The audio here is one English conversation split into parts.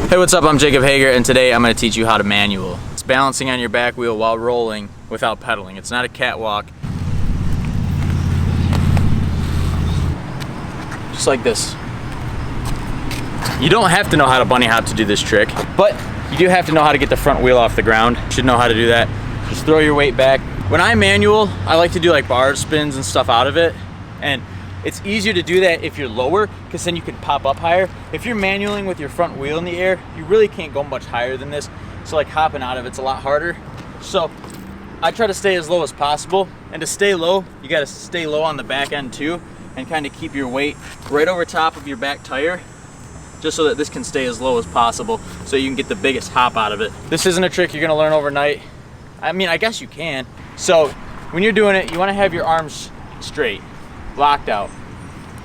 Hey, what's up? I'm Jacob Hager, and today I'm going to teach you how to manual. It's balancing on your back wheel while rolling without pedaling. It's not a catwalk. Just like this. You don't have to know how to bunny hop to do this trick, but you do have to know how to get the front wheel off the ground. You should know how to do that. Just throw your weight back. When I manual, I like to do like bar spins and stuff out of it, and it's easier to do that if you're lower, because then you can pop up higher. If you're manualing with your front wheel in the air, you really can't go much higher than this. So like hopping out of it's a lot harder. So I try to stay as low as possible. And to stay low, you gotta stay low on the back end too, and kind of keep your weight right over top of your back tire, just so that this can stay as low as possible so you can get the biggest hop out of it. This isn't a trick you're gonna learn overnight. I mean, I guess you can. So when you're doing it, you wanna have your arms straight, locked out.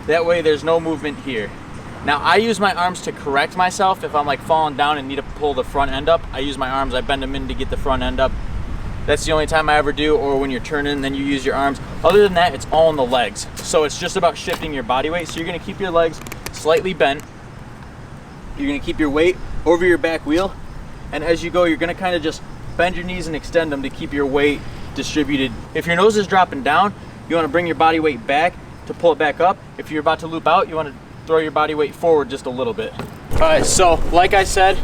That way there's no movement here. Now I use my arms to correct myself. If I'm like falling down and need to pull the front end up, I use my arms, I bend them in to get the front end up. That's the only time I ever do, or when you're turning, then you use your arms. Other than that, it's all in the legs. So it's just about shifting your body weight. So you're gonna keep your legs slightly bent. You're gonna keep your weight over your back wheel. And as you go, you're gonna kind of just bend your knees and extend them to keep your weight distributed. If your nose is dropping down, you wanna bring your body weight back to pull it back up. If you're about to loop out, you wanna throw your body weight forward just a little bit. All right, so like I said,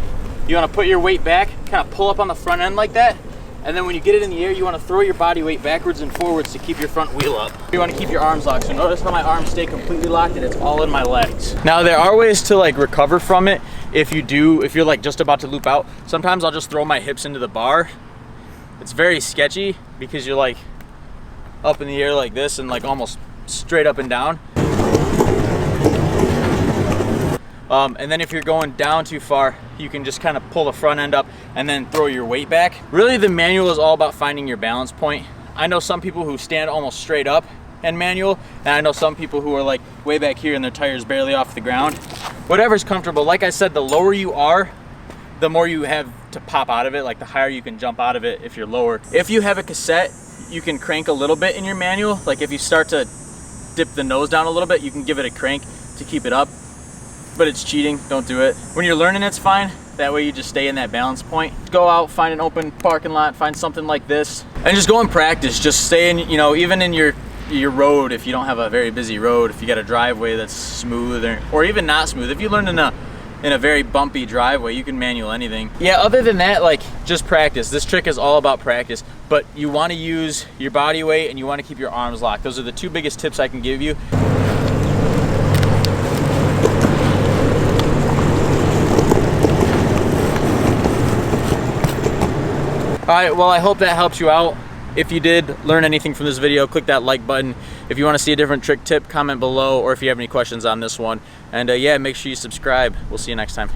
you wanna put your weight back, kind of pull up on the front end like that, and then when you get it in the air, you wanna throw your body weight backwards and forwards to keep your front wheel up. You wanna keep your arms locked. So notice how my arms stay completely locked and it's all in my legs. Now there are ways to like recover from it if you're like just about to loop out. Sometimes I'll just throw my hips into the bar. It's very sketchy because you're like up in the air like this and like almost straight up and down. And then if you're going down too far, you can just kind of pull the front end up and then throw your weight back. Really, the manual is all about finding your balance point. I know some people who stand almost straight up and manual, and I know some people who are like way back here and their tire's barely off the ground. Whatever's comfortable. Like I said, the lower you are, the more you have to pop out of it, like the higher you can jump out of it if you're lower. If you have a cassette, you can crank a little bit in your manual. Like if you start to dip the nose down a little bit, you can give it a crank to keep it up, but it's cheating, don't do it. When you're learning, it's fine. That way you just stay in that balance point. Go out, find an open parking lot, find something like this, and just go and practice. Just stay in, you know, even in your road, if you don't have a very busy road, if you got a driveway that's smooth or even not smooth. If you learn in a very bumpy driveway, you can manual anything. Yeah, other than that, like just practice. This trick is all about practice, but you want to use your body weight and you want to keep your arms locked. Those are the two biggest tips I can give you. All right, well, I hope that helps you out. If you did learn anything from this video, click that like button. If you want to see a different trick tip, comment below, or if you have any questions on this one. And yeah, make sure you subscribe. We'll see you next time.